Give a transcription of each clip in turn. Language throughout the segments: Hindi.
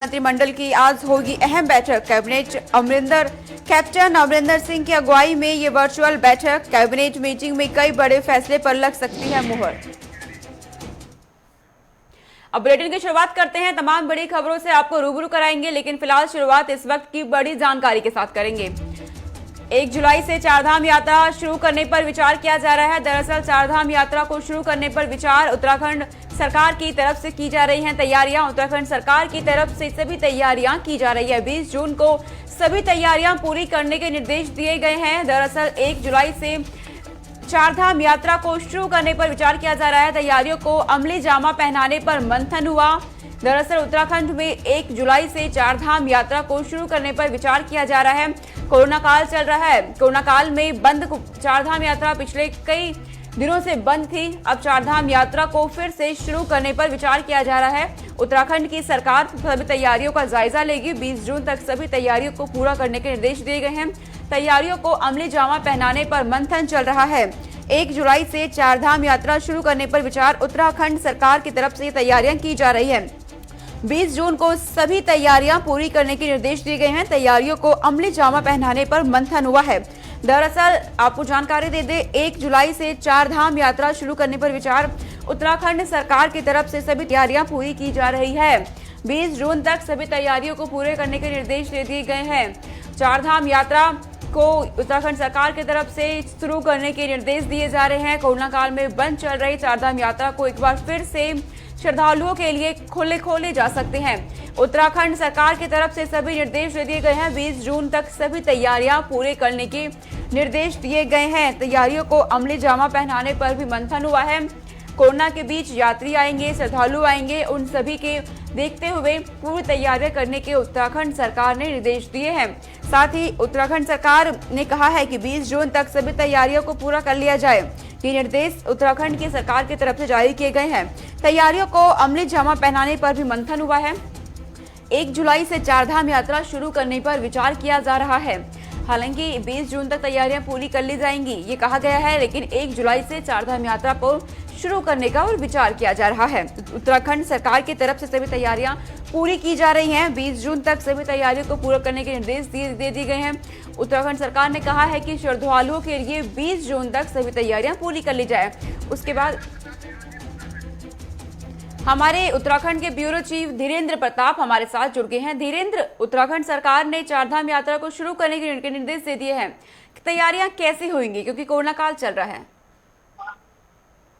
मंत्रिमंडल की आज होगी अहम बैठक। कैप्टन अमरिंदर सिंह की अगुवाई में ये वर्चुअल बैठक। कैबिनेट मीटिंग में कई बड़े फैसले पर लग सकती है मुहर। अब बुलेटिन की शुरुआत करते हैं। तमाम बड़ी खबरों से आपको रूबरू कराएंगे, लेकिन फिलहाल शुरुआत इस वक्त की बड़ी जानकारी के साथ करेंगे। 1 जुलाई से चारधाम यात्रा शुरू करने पर विचार किया जा रहा है। दरअसल चारधाम यात्रा को शुरू करने पर विचार उत्तराखंड सरकार की तरफ से की जा रही हैं तैयारियां। उत्तराखंड सरकार की तरफ से सभी तैयारियां की जा रही है। 20 जून को सभी तैयारियां पूरी करने के निर्देश दिए गए हैं। दरअसल 1 जुलाई से चारधाम यात्रा को शुरू करने पर विचार किया जा रहा है। तैयारियों को अमली जामा पहनाने पर मंथन हुआ। दरअसल उत्तराखंड में 1 जुलाई से चारधाम यात्रा को शुरू करने पर विचार किया जा रहा है। कोरोना काल चल रहा है। कोरोना काल में बंद चारधाम यात्रा पिछले कई दिनों से बंद थी। अब चारधाम यात्रा को फिर से शुरू करने पर विचार किया जा रहा है। उत्तराखंड की सरकार सभी तैयारियों का जायजा लेगी। 20 जून तक सभी तैयारियों को पूरा करने के निर्देश दिए गए हैं। तैयारियों को अमली जामा पहनाने पर मंथन चल रहा है। 1 जुलाई से चारधाम यात्रा शुरू करने पर विचार उत्तराखंड सरकार की तरफ से तैयारियां की जा रही है। 20 जून को सभी तैयारियां पूरी करने के निर्देश दिए गए हैं। तैयारियों को अमली जामा पहनाने पर मंथन हुआ है। दरअसल आपको जानकारी दे दें, 1 जुलाई से चारधाम यात्रा शुरू करने पर विचार उत्तराखंड सरकार की तरफ से सभी तैयारियां पूरी की जा रही है। 20 जून तक सभी तैयारियों को पूरे करने के निर्देश दे दिए गए हैं। चारधाम यात्रा को उत्तराखंड सरकार की तरफ से शुरू करने के निर्देश दिए जा रहे हैं। कोरोना काल में बंद चल रही चारधाम यात्रा को एक बार फिर से श्रद्धालुओं के लिए खोले जा सकते हैं। उत्तराखंड सरकार की तरफ से सभी निर्देश दे दिए गए हैं। 20 जून तक सभी तैयारियां पूरे करने के निर्देश दिए गए हैं। तैयारियों को अमली जामा पहनाने पर भी मंथन हुआ है। कोरोना के बीच यात्री आएंगे, श्रद्धालु आएंगे, उन सभी के देखते हुए पूरी तैयारियां करने के उत्तराखंड सरकार ने निर्देश दिए हैं। साथ ही उत्तराखंड सरकार ने कहा है कि 20 जून तक सभी तैयारियों को पूरा कर लिया जाए। ये निर्देश उत्तराखंड की सरकार की तरफ से जारी किए गए हैं। तैयारियों को अमली जामा पहनाने पर भी मंथन हुआ है। 1 जुलाई से चारधाम यात्रा शुरू करने पर विचार किया जा रहा है। हालांकि 20 जून तक तैयारियां पूरी कर ली जाएंगी, ये कहा गया है, लेकिन 1 जुलाई से चारधाम यात्रा को शुरू करने का और विचार किया जा रहा है। उत्तराखंड सरकार की तरफ से सभी तैयारियां पूरी की जा रही हैं। 20 जून तक सभी तैयारियों को पूरा करने के निर्देश दे दिए गए हैं। उत्तराखंड सरकार ने कहा है कि श्रद्धालुओं के लिए 20 जून तक सभी तैयारियां पूरी कर ली जाए। उसके बाद हमारे उत्तराखंड के ब्यूरो चीफ धीरेन्द्र प्रताप हमारे साथ जुड़ गए हैं। धीरेन्द्र, उत्तराखंड सरकार ने चारधाम यात्रा को शुरू करने के निर्देश दे दिए हैं। तैयारियां कैसे होंगी, क्योंकि कोरोना काल चल रहा है?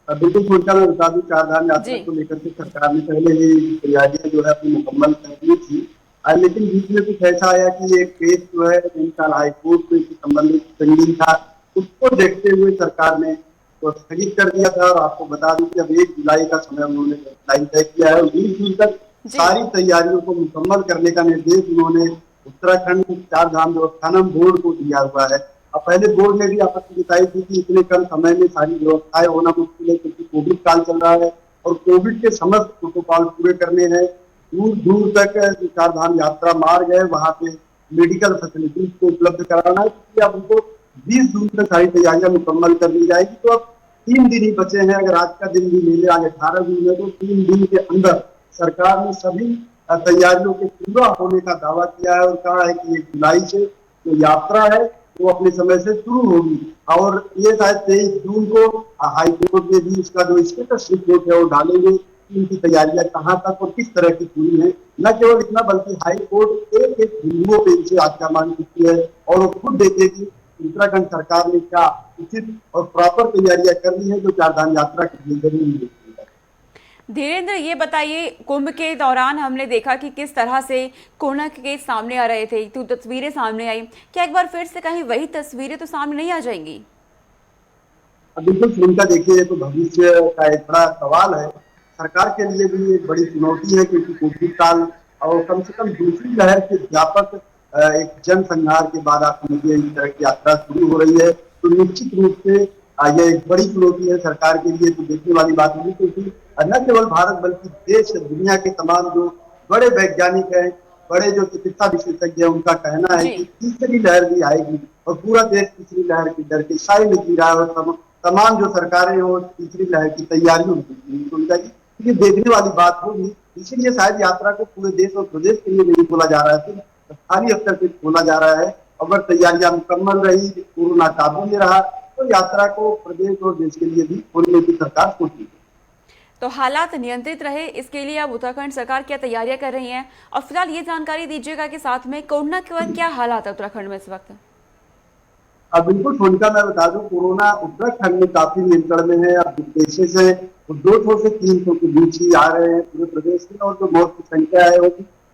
बिल्कुल सोचा, मैं बता दूं, चारधाम यात्रा को लेकर के सरकार ने पहले ही तैयारियां जो है अपनी मुकम्मल कर दी थी। लेकिन बीच में कुछ ऐसा आया कि एक केस जो है जिनका हाईकोर्ट में संबंधित पेंडिंग था, उसको देखते हुए सरकार ने तो स्थगित कर दिया था। और आपको बता दूं कि अब 1 जुलाई का समय उन्होंने डेडलाइन तय किया है और 20 जून तक सारी तैयारियों को मुकम्मल करने का निर्देश उन्होंने उत्तराखंड चारधाम व्यवस्थापन बोर्ड को दिया हुआ है। अब पहले बोर्ड ने भी आपत्ति जताई थी कि इतने कम समय में सारी व्यवस्थाएं होना मुश्किल है, क्योंकि कोविड काल चल रहा है और कोविड के समस्त प्रोटोकॉल पूरे करने हैं। दूर दूर तक चारधाम यात्रा मार्ग है, वहां पे मेडिकल फैसिलिटीज को उपलब्ध कराना है, क्योंकि अब उनको 20 जून तक सारी तैयारियां मुकम्मल कर ली जाएगी। तो अब 3 दिन ही बचे हैं। अगर आज का दिन भी ले ले, आज 18 जून है, तो 3 दिन के अंदर सरकार ने सभी तैयारियों के पूरा होने का दावा किया है और कहा है कि 1 जुलाई से जो यात्रा है वो अपने समय से शुरू होगी। और ये शायद 23 जून को हाईकोर्ट में भी इसका जो स्टेटस रिपोर्ट है वो डालेंगे कि इनकी तैयारियां कहाँ तक और किस तरह की पूरी है। न केवल इतना, बल्कि हाईकोर्ट एक एक बिंदुओं पे इनसे आज्ञा मांग चुकी है और वो खुद देखेगी उत्तराखंड सरकार ने क्या उचित और प्रॉपर तैयारियां कर ली है जो चारधाम यात्रा के लिए जरूरी है। धीरेन्द्र, ये बताइए, कुंभ के दौरान हमने देखा कि किस तरह से कोरोना के केस सामने आ रहे थे, तो तस्वीरें सामने आई। क्या एक बार फिर से कहीं वही तस्वीरें तो सामने नहीं आ जाएंगी? बिल्कुल श्रीलंका, देखिए, ये तो भविष्य का एक बड़ा सवाल है। सरकार के लिए भी एक बड़ी चुनौती है, क्योंकि कोविड काल और कम से कम दूसरी लहर के व्यापक एक जनसंहार के बाद आप समझिए इस तरह की यात्रा शुरू हो रही है। तो निश्चित रूप से यह एक बड़ी चुनौती है सरकार के लिए। तो देखने वाली बात होगी, क्योंकि न केवल भारत बल्कि देश दुनिया के तमाम जो बड़े वैज्ञानिक हैं, बड़े जो चिकित्सा विशेषज्ञ हैं, उनका कहना है कि तीसरी लहर भी आएगी और पूरा देश तीसरी लहर की डर के साए में जी रहा है। और तमाम जो सरकारें हो तीसरी लहर की तैयारियों में जाएगी। ये देखने वाली बात होगी। इसीलिए शायद यात्रा को पूरे देश और प्रदेश के लिए नहीं खोला जा रहा है, सिर्फ स्थानीय स्तर पर खोला जा रहा है। अगर तैयारियां मुकम्मल रही, कोरोना काबू में रहा, तो यात्रा को प्रदेश और देश के लिए भी खोलने की सरकार सोची। तो हालात नियंत्रित रहे, इसके लिए अब उत्तराखंड सरकार क्या तैयारियां कर रही है? और फिलहाल ये जानकारी दीजिएगा कि साथ में कोरोना के क्या हालात है उत्तराखंड में इस वक्त? अब बिल्कुल सोनिका, मैं बता दूं, कोरोना उत्तराखंड में काफी नियंत्रण में है। अब केसेस है 200 से 300 के बीच ही आ रहे हैं पूरे प्रदेश में, और जो मौत की संख्या है वो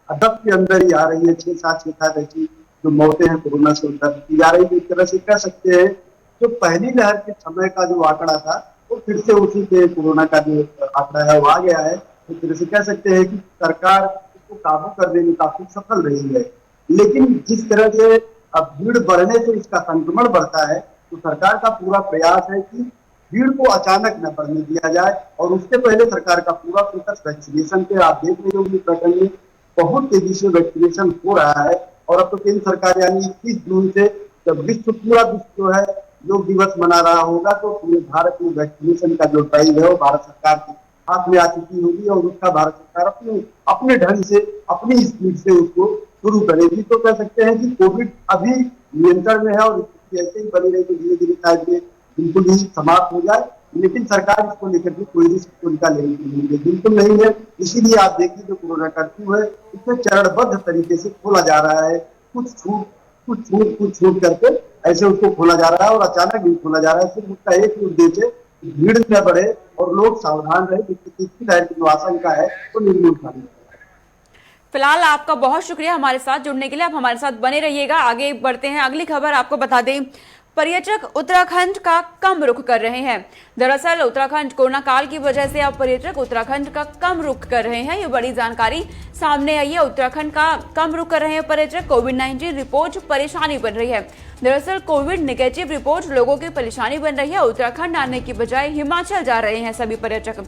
10 के अंदर ही आ रही है। 6-7 ऐसी जो मौतें हैं कोरोना से दर्ज की जा रही है। एक तरह से कह सकते हैं जो पहली लहर के समय का जो आंकड़ा था वो फिर से उसी पे कोरोना का जो आंकड़ा है वो आ गया है। एक तरह से कह सकते हैं कि सरकार इसको काबू करने में काफी सफल रही है। लेकिन जिस तरह से अब भीड़ बढ़ने से इसका संक्रमण बढ़ता है, तो सरकार का पूरा प्रयास है कि भीड़ को अचानक न बढ़ने दिया जाए, और उससे पहले सरकार का पूरा फोकस वैक्सीनेशन पे। आप देख रहे होंगे उत्तराखंड में बहुत तेजी से वैक्सीनेशन हो रहा है, और अब तो केंद्र सरकार यानी 21 जून से जब पूरा विश्व जो है योग दिवस मना रहा होगा, तो पूरे भारत में वैक्सीनेशन का जो ड्राइव है वो भारत सरकार के हाथ में आ चुकी होगी, और उसका भारत सरकार अपने ढंग से अपनी स्पीड से उसको शुरू करेगी। तो कह सकते हैं कि कोविड अभी नियंत्रण में है, और स्थिति ऐसे ही बनी रही तो धीरे धीरे शायद ये बिल्कुल ही समाप्त हो जाए। लेकिन सरकार इसको लेकर के कोई रिस्क उनका लेने की नहीं है, बिल्कुल नहीं है। इसीलिए आप देखिए जो कोरोना कर्फ्यू है इसमें चरणबद्ध तरीके से खोला जा रहा है। कुछ छूट करके ऐसे उसको खोला जा रहा है, और अचानक नहीं खोला जा रहा है। सिर्फ उसका एक ही उद्देश्य है, भीड़ न बढ़े और लोग सावधान रहे, जिससे तीसरी लहर की जो आशंका है वो निर्मूल। फिलहाल आपका बहुत शुक्रिया हमारे साथ जुड़ने के लिए। आप हमारे साथ बने रहिएगा। आगे बढ़ते हैं, अगली खबर आपको बता दें, पर्यटक उत्तराखंड का कम रुख कर रहे हैं। दरअसल उत्तराखंड कोरोना काल की वजह से अब पर्यटक उत्तराखंड का कम रुख कर रहे हैं। ये बड़ी जानकारी सामने आई है। उत्तराखंड का कम रुख कर रहे हैं पर्यटक। कोविड-19 रिपोर्ट परेशानी बन रही है। दरअसल कोविड नेगेटिव रिपोर्ट लोगों की परेशानी बन रही है। उत्तराखंड आने की बजाय हिमाचल जा रहे हैं सभी पर्यटक।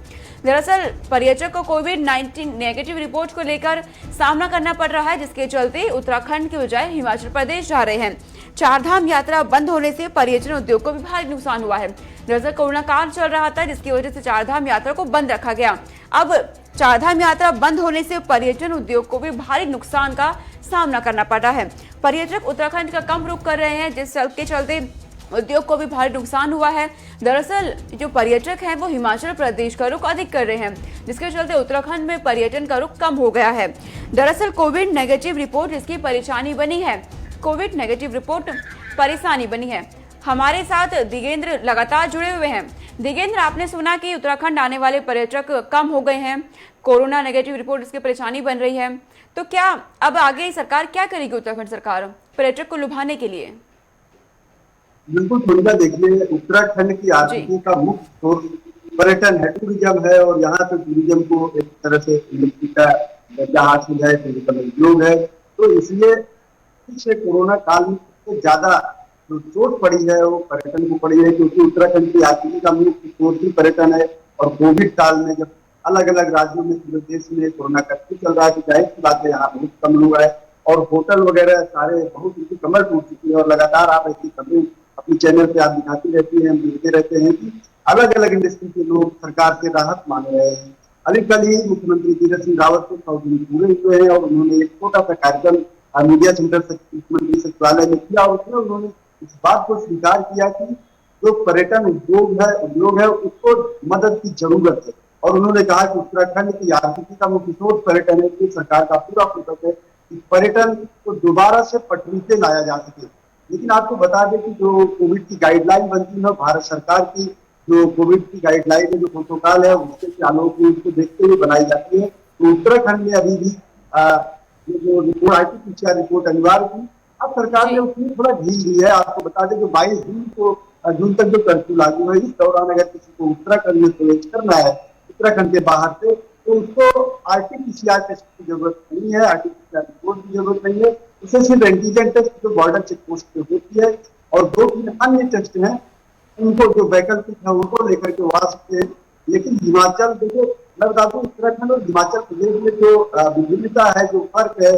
दरअसल पर्यटक को कोविड-19 नेगेटिव रिपोर्ट को लेकर सामना करना पड़ रहा है, जिसके चलते उत्तराखंड की बजाय हिमाचल प्रदेश जा रहे हैं। चारधाम यात्रा बंद होने से पर्यटन उद्योग को भी भारी नुकसान हुआ है। दरअसल कोरोना काल चल रहा था, जिसकी वजह से चारधाम यात्रा को बंद रखा गया। अब चारधाम यात्रा बंद होने से पर्यटन उद्योग को भी भारी नुकसान का सामना करना पड़ रहा है। पर्यटक उत्तराखंड का कम रुख कर रहे हैं, जिसके चलते उद्योग को भी भारी नुकसान हुआ है। दरअसल जो पर्यटक हैं वो हिमाचल प्रदेश का रुख अधिक कर रहे हैं, जिसके चलते उत्तराखंड में पर्यटन का रुख कम हो गया है। दरअसल कोविड नेगेटिव रिपोर्ट इसकी परेशानी बनी है। कोविड नेगेटिव रिपोर्ट परेशानी बनी है। हमारे साथ दिगेंद्र लगातार जुड़े हुए हैं। दिगेंद्र, आपने सुना कि उत्तराखंड आने वाले पर्यटक कम हो गए हैं, कोरोना नेगेटिव रिपोर्ट इसकी परेशानी बन रही है, तो क्या अब आगे सरकार क्या करेगी उत्तराखंड सरकार पर्यटक को लुभाने के लिए? बिल्कुल सोनिका, देखिए उत्तराखंड की आर्थिकी का मुख्य स्रोत पर्यटन है, टूरिज्म है, और यहाँ पे टूरिज्म को एक तरह से उन्नति का दर्जा हासिल है, टूरिज्म उद्योग है। तो इसलिए से कोरोना काल में सबसे ज्यादा जो चोट पड़ी है वो पर्यटन को पड़ी है, क्योंकि उत्तराखंड की आर्थिकी का मुख्य स्रोत ही पर्यटन है। और कोविड काल में जब अलग अलग राज्यों में पूरे देश में कोरोना कर्फ्यू चल रहा है, तो जाहिर सी बात है यहाँ बहुत कम लोग आए, और होटल वगैरह सारे बहुत उनकी कमर टूट चुकी है। और लगातार आप ऐसी खबरें अपनी चैनल पे आप दिखाती रहती हैं, हम देखते रहते हैं कि अलग अलग इंडस्ट्री के लोग सरकार से राहत मांग रहे हैं। अभी कल ही मुख्यमंत्री तीरथ सिंह रावत को 100 दिन पूरे हुए हैं, और उन्होंने एक छोटा सा कार्यक्रम मीडिया सेंटर मुख्यमंत्री सचिवालय में किया। उसमें उन्होंने इस बात को स्वीकार किया कि जो पर्यटन उद्योग है उसको मदद की जरूरत है, और उन्होंने कहा कि उत्तराखंड की आर्थिकी का मुख्य स्रोत पर्यटन है, कि सरकार का पूरा फोकस है कि पर्यटन को दोबारा से पटरी पे लाया जा सके। लेकिन आपको बता दें कि जो कोविड की गाइडलाइन बनती है, भारत सरकार की जो कोविड की गाइडलाइन है, जो प्रोटोकॉल है, उसके आलोक में उसको देखते हुए बनाई जाती है। तो उत्तराखंड में अभी भी जो रिपोर्ट RT-PCR रिपोर्ट अनिवार्य थी, अब सरकार ने उसमें थोड़ा ढील दी है। आपको बता दें जो 22 जून तक जो कर्फ्यू लागू है, इस दौरान अगर किसी को उत्तराखंड में प्रवेश करना है उत्तराखंड के बाहर से, तो उसको RT-PCR टेस्ट की जरूरत नहीं है, RT-PCR रिपोर्ट की जरूरत नहीं है। उसे सिर्फ एंटीजन टेस्ट जो बॉर्डर चेक पोस्ट पे होती है, और 2-3 अन्य टेस्ट हैं, उनको जो वैकल्पिक है उनको लेकर के आ सकते हैं। लेकिन हिमाचल, देखो मैं बता दूं, उत्तराखंड और हिमाचल प्रदेश में जो विभिन्नता है, जो फर्क है,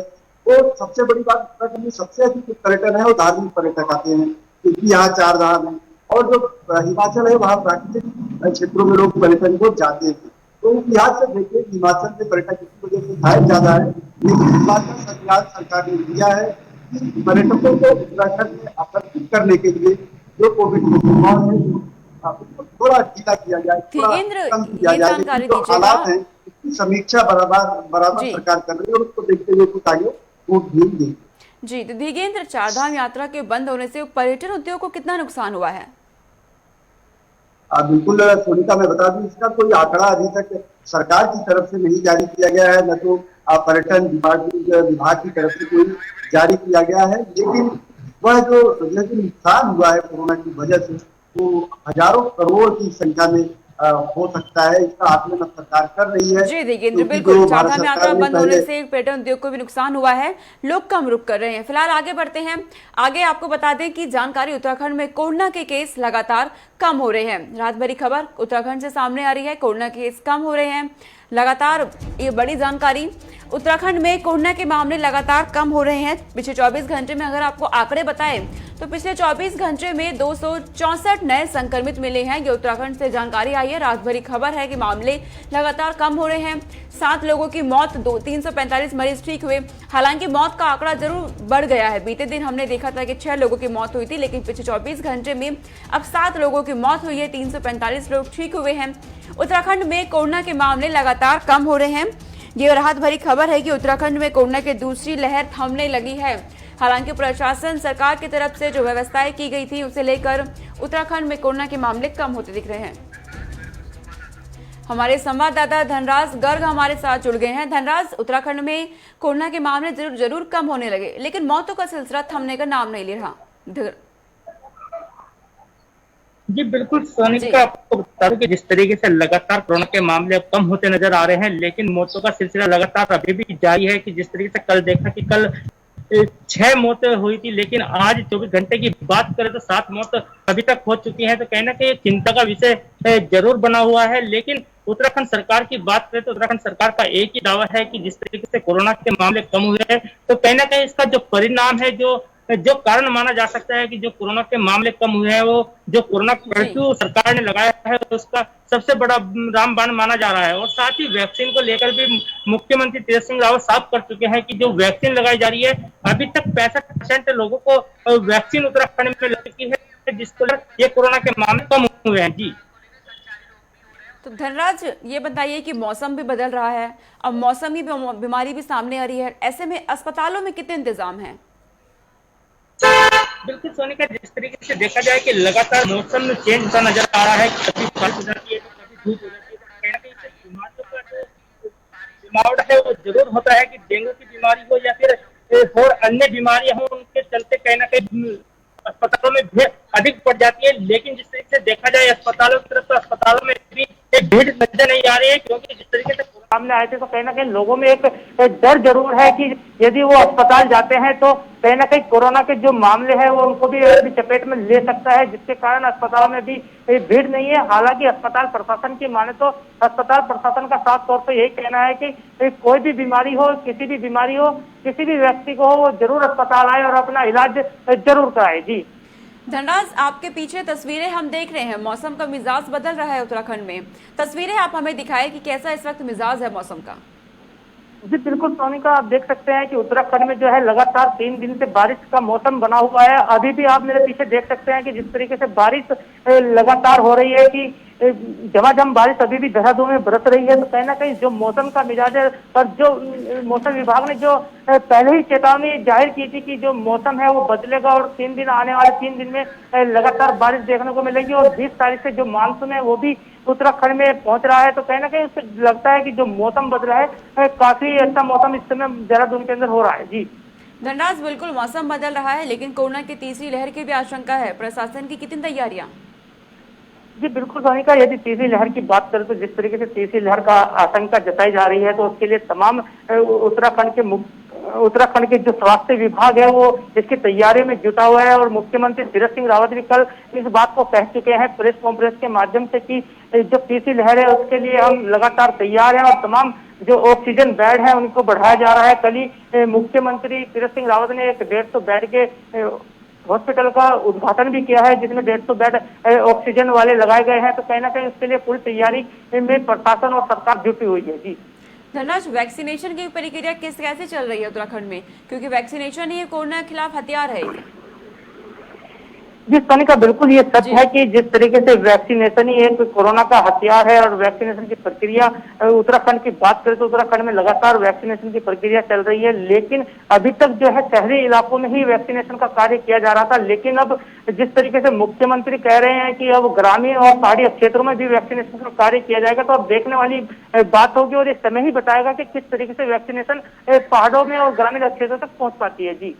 वो सबसे बड़ी बात, उत्तराखंड में सबसे अधिक पर्यटन है वो धार्मिक पर्यटक आते हैं, क्योंकि यहाँ 4 धाम है। और जो हिमाचल है वहाँ प्राकृतिक क्षेत्रों में लोग पर्यटन को जाते हैं। तो उस लिहाज से देखिए हिमाचल में पर्यटक की वजह से शायद ज्यादा है, लेकिन इस बात का संज्ञान सरकार ने दिया है कि पर्यटकों को उत्तराखंड में आकर्षित करने के लिए जो कोविड प्रोटोकॉल है उसको थोड़ा ढीला किया जाए, थोड़ा धीरेन्द्र, कम किया ये जाए, लेकिन जानकारी जो दीजिएगा। हालात हैं उसकी समीक्षा बराबर बराबर जी सरकार कर रही है और उसको देखते हुए कुछ आगे वो ढील दी। जी, तो धीरेन्द्र, चारधाम यात्रा के बंद होने से पर्यटन उद्योग को कितना नुकसान हुआ है? बिल्कुल सोनिका, मैं बता दूं इसका कोई आंकड़ा अभी तक सरकार की तरफ से नहीं जारी किया गया है, न तो पर्यटन विभाग की तरफ से कोई जारी किया गया है, लेकिन वह जो नुकसान हुआ है कोरोना की वजह से वो हजारों करोड़ की संख्या में हो सकता है। इसका आकलन अब सरकार कर रही है, जी धीरेन्द्र, क्योंकि बिल्कुल, जो भारत चारधाम यात्रा सरकार ने बंद होने पहले से पर्यटन उद्योग को भी नुकसान हुआ है, लोग कम रुक कर रहे हैं। फिलहाल आगे बढ़ते हैं। आगे आपको बता दें कि जानकारी, उत्तराखंड में कोरोना के केस लगातार कम हो रहे हैं। रात भरी खबर उत्तराखंड से सामने आ रही है, कोरोना के केस कम हो रहे हैं लगातार। ये बड़ी जानकारी, उत्तराखंड में कोरोना के मामले लगातार कम हो रहे हैं। पिछले 24 घंटे में अगर आपको आंकड़े बताएं तो पिछले 24 घंटे में 264 नए संक्रमित मिले हैं। ये उत्तराखंड से जानकारी आई है। रात भरी खबर है कि मामले लगातार कम हो रहे हैं। 7 लोगों की मौत, 345 मरीज ठीक हुए। हालांकि मौत का आंकड़ा जरूर बढ़ गया है। बीते दिन हमने देखा था कि 6 लोगों की मौत हुई थी, लेकिन पिछले 24 घंटे में अब 7 लोगों की मौत हुई है, 345 लोग ठीक हुए हैं। उत्तराखंड में कोरोना के मामले लगातार कम हो रहे हैं। ये राहत भरी खबर है कि उत्तराखंड में कोरोना की दूसरी लहर थमने लगी है। हालांकि प्रशासन, सरकार की तरफ से जो व्यवस्थाएं की गई थी उसे लेकर उत्तराखंड में कोरोना के मामले कम होते दिख रहे हैं। हमारे संवाददाता धनराज गर्ग हमारे साथ जुड़ गए हैं। धनराज, उत्तराखंड में कोरोना के मामले जरूर कम होने लगे, लेकिन मौतों का सिलसिला थमने का नाम नहीं ले रहा। जी बिल्कुल सोनिका, आपको बता दूं कि जिस तरीके से लगातार कोरोना के मामले अब कम होते नजर आ रहे हैं, लेकिन मौतों का सिलसिला लगातार अभी भी जारी है। कि जिस तरीके से कल देखा कि कल 6 मौतें हुई थी, लेकिन आज 24 घंटे की बात करें तो 7 मौत अभी तक हो चुकी हैं। तो कहीं ना कहीं चिंता का विषय जरूर बना हुआ है। लेकिन उत्तराखंड सरकार की बात करें तो उत्तराखंड सरकार का एक ही दावा है कि जिस तरीके से कोरोना के मामले कम हुए हैं, तो कहीं ना कहीं इसका जो परिणाम है, जो कारण माना जा सकता है कि जो कोरोना के मामले कम हुए हैं, वो जो कोरोना कर्फ्यू सरकार ने लगाया है उसका सबसे बड़ा रामबाण माना जा रहा है। और साथ ही वैक्सीन को लेकर भी मुख्यमंत्री तीरथ सिंह रावत साफ कर चुके हैं कि जो वैक्सीन लगाई जा रही है, अभी तक 65% लोगों को वैक्सीन उत्तराखंड में लग चुकी है, जिसको ये कोरोना के मामले कम हुए हैं। जी तो धनराज, ये बताइए कि मौसम भी बदल रहा है, अब मौसमी बीमारी भी सामने आ रही है, ऐसे में अस्पतालों में कितने इंतजाम हैं? बिल्कुल सोनिका, जिस तरीके से देखा जाए कि लगातार मौसम में चेंज होता नजर आ रहा है, कभी बारिश हो जाती है तो कभी धूप हो जाती है, तो कहीं ना कहीं बीमारियों का जो जमावट है वो जरूर होता है। कि डेंगू की बीमारी हो या फिर और अन्य बीमारियां हो, उनके चलते कहीं ना कहीं अस्पतालों में भीड़ अधिक पड़ जाती है। लेकिन जिस तरीके से देखा जाए अस्पतालों की तरफ, तो अस्पतालों में भी एक भीड़ नजर नहीं आ रही है, क्योंकि जिस तरीके से सामने आए थे तो कहीं ना कहीं लोगों में एक डर जरूर है कि यदि वो अस्पताल जाते हैं तो कहीं ना कहीं कोरोना के जो मामले हैं वो उनको भी चपेट में ले सकता है, जिसके कारण अस्पतालों में भी भीड़ नहीं है। हालांकि अस्पताल प्रशासन की माने तो अस्पताल प्रशासन का साफ तौर पर यही कहना है कि कोई भी बीमारी हो, किसी भी बीमारी हो, किसी भी व्यक्ति को हो, वो जरूर अस्पताल आए और अपना इलाज जरूर कराए। जी धनराज, आपके पीछे तस्वीरें हम देख रहे हैं, मौसम का मिजाज बदल रहा है उत्तराखंड में। तस्वीरें आप हमें दिखाएं कि कैसा इस वक्त मिजाज है मौसम का। जी बिल्कुल सोनिका, आप देख सकते हैं कि उत्तराखंड में जो है लगातार 3 दिन से बारिश का मौसम बना हुआ है। अभी भी आप मेरे पीछे देख सकते हैं कि जिस तरीके से बारिश लगातार हो रही है, कि झमाझम बारिश अभी भी देहरादून में बरस रही है। तो कहीं ना कहीं जो मौसम का मिजाज है, और जो मौसम विभाग ने जो पहले ही चेतावनी जाहिर की थी कि जो मौसम है वो बदलेगा और 3 दिन आने वाले 3 दिन में लगातार बारिश देखने को मिलेगी। और 20 तारीख से जो मानसून है वो भी उत्तराखंड में पहुंच रहा है। तो कहीं ना कहीं उससे लगता है कि जो मौसम बदला है, काफी अच्छा मौसम इस समय देहरादून के अंदर हो रहा है। जी धनराज, बिल्कुल मौसम बदल रहा है, लेकिन कोरोना की तीसरी लहर की भी आशंका है। प्रशासन की कितनी तैयारियां? जी बिल्कुल सोनिका, यदि तीसरी लहर की बात करें तो जिस तरीके से तीसरी लहर का आशंका जताई जा रही है, तो उसके लिए तमाम उत्तराखंड के जो स्वास्थ्य विभाग है वो इसकी तैयारी में जुटा हुआ है। और मुख्यमंत्री तीरथ सिंह रावत भी कल इस बात को कह चुके हैं प्रेस कॉन्फ्रेंस के माध्यम से कि जो तीसरी लहर है उसके लिए हम लगातार तैयार हैं, और तमाम जो ऑक्सीजन बेड है उनको बढ़ाया जा रहा है। कल ही मुख्यमंत्री तीरथ सिंह रावत ने एक 150 बेड के हॉस्पिटल का उद्घाटन भी किया है, जिसमें 150 बेड ऑक्सीजन वाले लगाए गए हैं। तो कहीं ना कहीं उसके लिए पूरी तैयारी में प्रशासन और सरकार जुटी हुई है। जी धनराज, वैक्सीनेशन की प्रक्रिया कैसे चल रही है उत्तराखंड में, क्योंकि वैक्सीनेशन ही कोरोना के खिलाफ हथियार है। जिस सोनिका बिल्कुल ये सच है कि जिस तरीके से वैक्सीनेशन ही एक कोरोना का हथियार है और वैक्सीनेशन की प्रक्रिया उत्तराखंड की बात करें तो उत्तराखंड में लगातार वैक्सीनेशन की प्रक्रिया चल रही है। लेकिन अभी तक जो है शहरी इलाकों में ही वैक्सीनेशन का कार्य किया जा रहा था, लेकिन अब जिस तरीके से मुख्यमंत्री कह रहे हैं कि अब ग्रामीण और पहाड़ी क्षेत्रों में भी वैक्सीनेशन का कार्य किया जाएगा, तो अब देखने वाली बात होगी और ये समय ही बताएगा कि किस तरीके से वैक्सीनेशन पहाड़ों में और ग्रामीण क्षेत्रों तक पहुंच पाती है। जी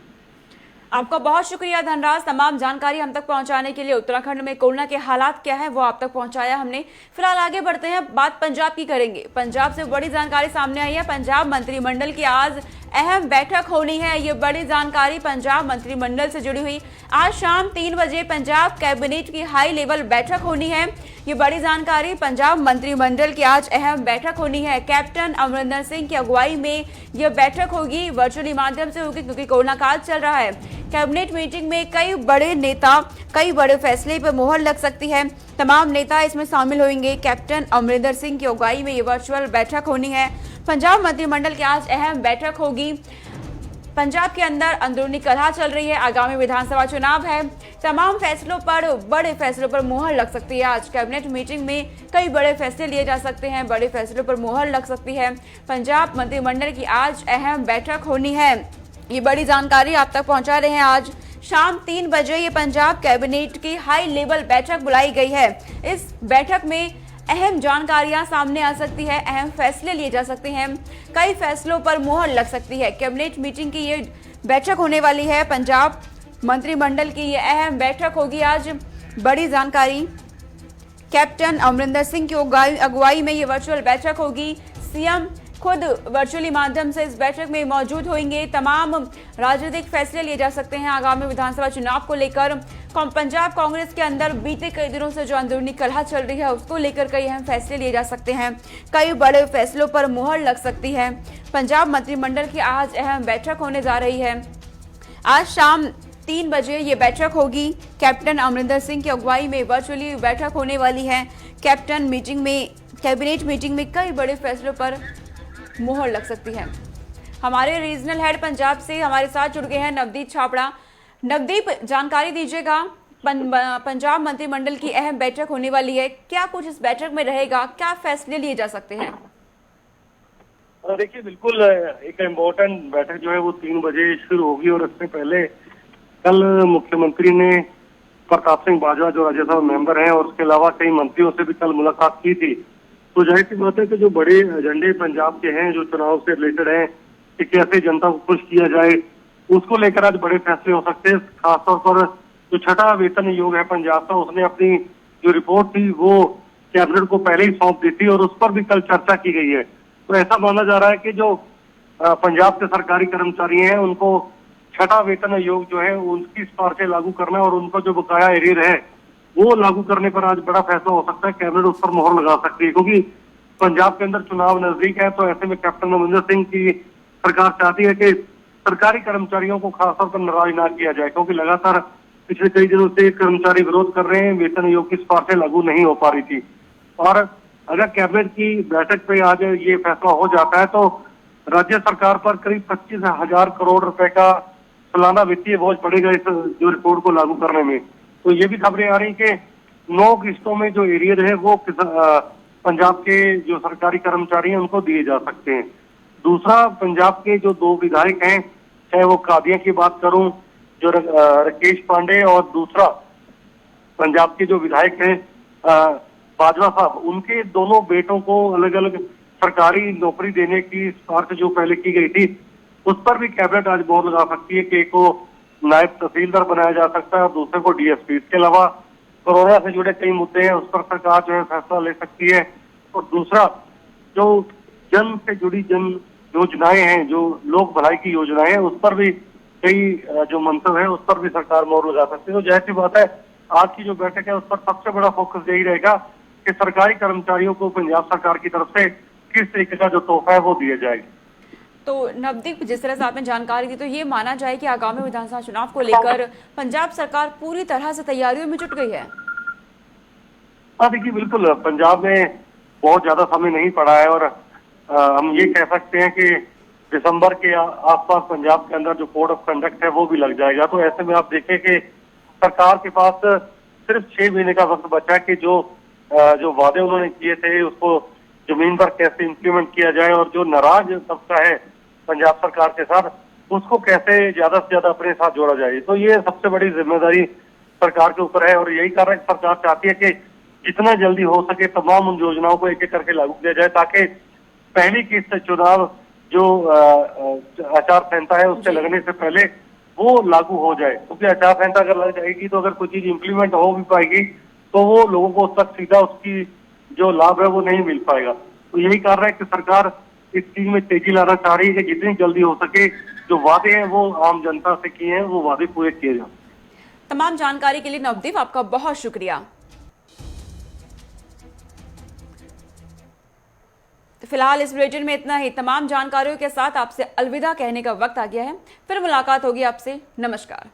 आपका बहुत शुक्रिया धनराज, तमाम जानकारी हम तक पहुंचाने के लिए। उत्तराखंड में कोरोना के हालात क्या है वो आप तक पहुंचाया हमने। फिलहाल आगे बढ़ते हैं, बात पंजाब की करेंगे। पंजाब से बड़ी जानकारी सामने आई है। पंजाब मंत्रिमंडल की आज अहम बैठक होनी है। ये बड़ी जानकारी पंजाब मंत्रिमंडल से जुड़ी हुई। आज शाम 3 बजे पंजाब कैबिनेट की हाई लेवल बैठक होनी है। ये बड़ी जानकारी, पंजाब मंत्रिमंडल की आज अहम बैठक होनी है। कैप्टन अमरिंदर सिंह की अगुवाई में यह बैठक होगी, वर्चुअली माध्यम से होगी क्योंकि कोरोना काल चल रहा है। कैबिनेट मीटिंग में कई बड़े नेता, कई बड़े फैसले पर मोहर लग सकती है। तमाम नेता इसमें शामिल होंगे। कैप्टन अमरिंदर सिंह की अगुवाई में ये वर्चुअल बैठक होनी है। पंजाब मंत्रिमंडल की आज अहम बैठक होगी। पंजाब के अंदर अंदरूनी कलह चल रही है, आगामी विधानसभा चुनाव है। तमाम फैसलों पर, बड़े फैसलों पर मोहर लग सकती है। आज कैबिनेट मीटिंग में कई बड़े फैसले लिए जा सकते हैं, बड़े फैसलों पर मोहर लग सकती है। पंजाब मंत्रिमंडल की आज अहम बैठक होनी है। ये बड़ी जानकारी आप तक पहुंचा रहे हैं। आज शाम 3 बजे ये पंजाब कैबिनेट की हाई लेवल बैठक बुलाई गई है। इस बैठक में अहम जानकारियां सामने आ सकती है, अहम फैसले लिए जा सकते हैं, कई फैसलों पर मोहर लग सकती है। कैबिनेट मीटिंग की ये बैठक होने वाली है। पंजाब मंत्रिमंडल की ये अहम बैठक होगी आज। बड़ी जानकारी, कैप्टन अमरिंदर सिंह की अगुवाई में ये वर्चुअल बैठक होगी। सीएम खुद वर्चुअली माध्यम से इस बैठक में मौजूद होंगे। तमाम राजनीतिक फैसले लिए जा सकते हैं आगामी विधानसभा चुनाव को लेकर। पंजाब कांग्रेस के अंदर बीते कई दिनों से जो अंदरूनी कलह चल रही है उसको लेकर कई अहम फैसले लिए जा सकते हैं, कई बड़े फैसलों पर मुहर लग सकती है। पंजाब मंत्रिमंडल की आज अहम बैठक होने जा रही है। आज शाम 3 बजे ये बैठक होगी। कैप्टन अमरिंदर सिंह की अगुवाई में वर्चुअली बैठक होने वाली है। कैबिनेट मीटिंग में कई बड़े फैसलों पर मोहर लग सकती है। हमारे रीजनल हेड पंजाब से हमारे साथ जुड़ गए हैं नवदीप छाबड़ा। नवदीप, जानकारी दीजिएगा, पंजाब मंत्रिमंडल की अहम बैठक होने वाली है, क्या कुछ इस बैठक में रहेगा, क्या फैसले लिए जा सकते हैं? देखिए, बिल्कुल एक इम्पोर्टेंट बैठक जो है वो 3 बजे शुरू होगी और इससे पहले कल मुख्यमंत्री ने प्रताप सिंह बाजवा जो राज्यसभा मेंबर हैं और उसके अलावा कई मंत्रियों से भी कल मुलाकात की थी। तो जाहिर सी बात है कि जो बड़े एजेंडे पंजाब के हैं, जो चुनाव से रिलेटेड हैं, कि कैसे जनता को खुश किया जाए, उसको लेकर आज बड़े फैसले हो सकते हैं। खासतौर पर जो छठा वेतन आयोग है पंजाब का, उसने अपनी जो रिपोर्ट थी वो कैबिनेट को पहले ही सौंप दी थी और उस पर भी कल चर्चा की गई है। तो ऐसा माना जा रहा है कि जो पंजाब के सरकारी कर्मचारी हैं उनको छठा वेतन आयोग जो है उनकी सिफारिशें लागू करना और उनका जो बकाया एरियर है वो लागू करने पर आज बड़ा फैसला हो सकता है। कैबिनेट उस पर मोहर लगा सकती है क्योंकि पंजाब के अंदर चुनाव नजदीक है। तो ऐसे में कैप्टन अमरिंदर सिंह की सरकार चाहती है कि सरकारी कर्मचारियों को खासतौर पर नाराज ना किया जाए, क्योंकि लगातार पिछले कई दिनों से कर्मचारी विरोध कर रहे हैं, वेतन आयोग की सिफारिशें लागू नहीं हो पा रही थी। और अगर कैबिनेट की बैठक पे आज ये फैसला हो जाता है तो राज्य सरकार पर करीब 25,000 करोड़ रुपए का सालाना वित्तीय बोझ पड़ेगा इस जो रिपोर्ट को लागू करने में। तो ये भी खबरें आ रही कि 9 किस्तों में जो एरियर है वो पंजाब के जो सरकारी कर्मचारी हैं उनको दिए जा सकते हैं। दूसरा, पंजाब के जो 2 विधायक हैं, चाहे वो कादिया की बात करूं जो राकेश पांडे, और दूसरा पंजाब के जो विधायक हैं बाजवा साहब, उनके दोनों बेटों को अलग अलग सरकारी नौकरी देने की सिफारिश जो पहले की गई थी उस पर भी कैबिनेट आज मोहर लगा सकती है कि एक को नायब तहसीलदार बनाया जा सकता है और दूसरे को डीएसपी। इसके अलावा कोरोना से जुड़े कई मुद्दे हैं उस पर सरकार जो है फैसला ले सकती है। और दूसरा, जो जन से जुड़ी जन योजनाएं हैं, जो लोक भलाई की योजनाएं हैं, उस पर भी कई जो मंतव्य है उस पर भी सरकार मोहर लगा सकती है। तो जाहिर सी बात है आज की जो बैठक है उस पर सबसे बड़ा फोकस यही रहेगा कि सरकारी कर्मचारियों को पंजाब सरकार की तरफ से किस तरीके का जो तोहफा है वो दिया जाएगा। तो नवदीप, जिस तरह से आपने जानकारी दी, तो ये माना जाए कि आगामी विधानसभा चुनाव को लेकर पंजाब सरकार पूरी तरह से तैयारियों में जुट गई है। हाँ देखिए, बिल्कुल पंजाब में बहुत ज्यादा समय नहीं पड़ा है और हम ये कह सकते हैं कि दिसंबर के आसपास पंजाब के अंदर जो कोड ऑफ कंडक्ट है वो भी लग जाएगा। तो ऐसे में आप देखें कि सरकार के पास सिर्फ 6 महीने का वक्त बचा है कि जो वादे उन्होंने किए थे उसको जमीन पर कैसे इम्प्लीमेंट किया जाए और जो नाराज तबका है पंजाब सरकार के साथ उसको कैसे ज्यादा से ज्यादा अपने साथ जोड़ा जाए। तो ये सबसे बड़ी जिम्मेदारी सरकार के ऊपर है और यही कारण सरकार चाहती है कि जितना जल्दी हो सके तमाम उन योजनाओं को एक एक करके लागू किया जाए ताकि पहली किस्त चुनाव जो आचार संहिता है उससे लगने से पहले वो लागू हो जाए। क्योंकि आचार संहिता अगर लग जाएगी तो अगर कोई चीज इम्प्लीमेंट हो भी पाएगी तो वो लोगों को उस तक सीधा उसकी जो लाभ है वो नहीं मिल पाएगा। तो यही कारण है कि सरकार इस चीज में तेजी लाना चाह रही है कि जितनी जल्दी हो सके जो वादे हैं वो आम जनता से किए हैं वो वादे पूरे किए जाए। तमाम जानकारी के लिए नवदीप आपका बहुत शुक्रिया। तो फिलहाल इस बुलेटिन में इतना ही। तमाम जानकारियों के साथ आपसे अलविदा कहने का वक्त आ गया है। फिर मुलाकात होगी आपसे। नमस्कार।